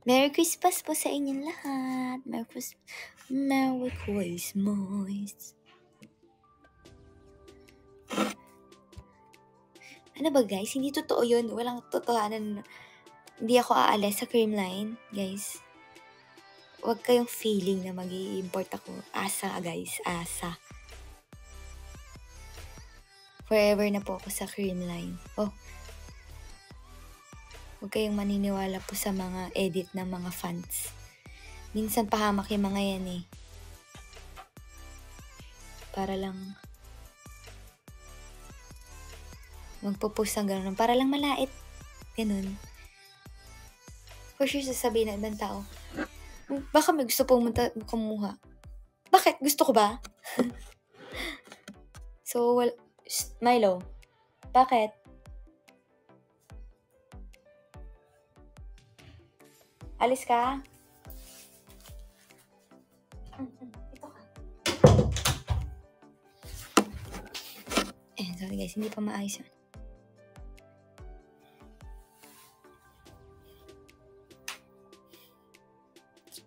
Merry Christmas po sa inyong lahat. Merry Christmas. Ano ba guys? Hindi totoo yun. Walang totohanan. Hindi ako aalis sa Creamline, guys. Huwag kayong feeling na mag-i-import ako. Asa, guys. Asa. Forever na po ako sa Creamline. Oh. Huwag kayong maniniwala po sa mga edit ng mga fans. Minsan pahamak yung mga yan eh. Para lang magpo-post ng gano'n. Para lang malait. Ganun. For sure sasabihin ng ibang tao, baka may gusto pumunta kumuha. Bakit? Gusto ko ba? So, Milo, bakit? Alis ka? Ito ka. Sorry guys, hindi pa maayos yun.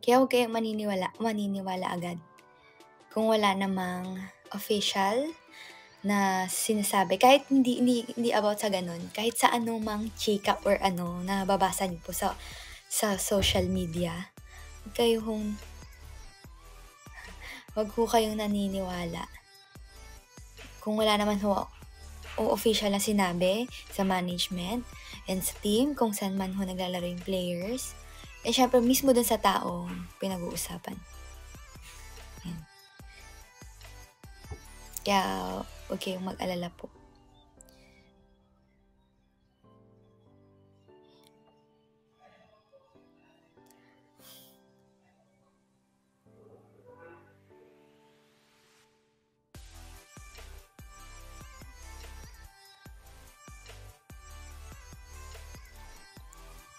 Kaya huwag kayong maniniwala agad. Kung wala namang official na sinasabi, kahit hindi about sa ganun, kahit sa anumang chika or ano na babasa niyo po sa social media, wag ho kayong naniniwala. Kung wala naman ho official na sinabi sa management and sa team, kung saan man ho naglalaro yung players, syempre mismo dun sa taong pinag-uusapan. Yan. Kaya huwag kayong mag-alala po.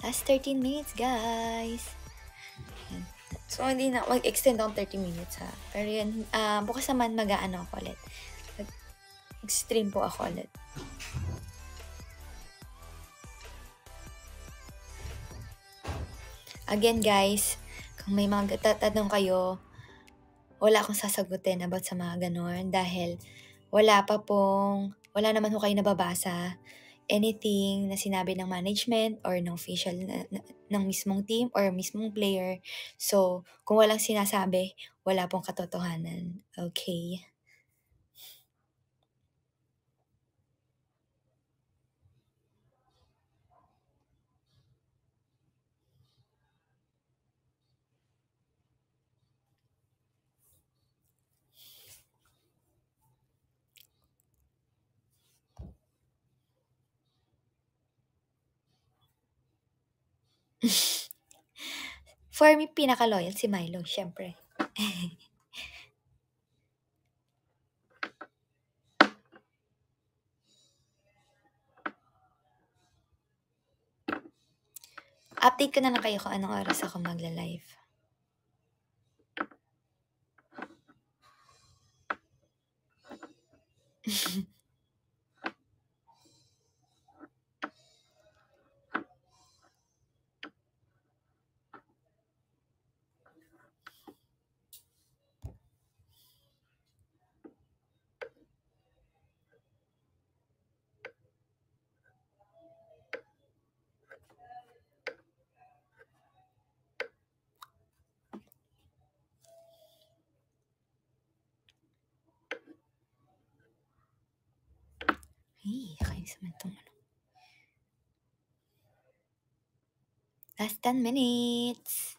Last 13 minutes, guys. So, hindi na mag-extend ako 30 minutes, ha. Pero yun, bukas naman mag-aano ako ulit. Mag-stream po ako ulit. Again, guys, kung may mga tatanong kayo, wala akong sasagutin about sa mga ganon dahil wala naman ho kayo nababasa. Anything na sinabi ng management or ng official ng mismong team or mismong player. So, kung walang sinasabi, wala pong katotohanan. Okay? For me, pinaka-loyal si Milo, syempre. Update ko na lang kayo kung anong oras ako magla-live. Ay, kainis naman itong ano. Last 10 minutes.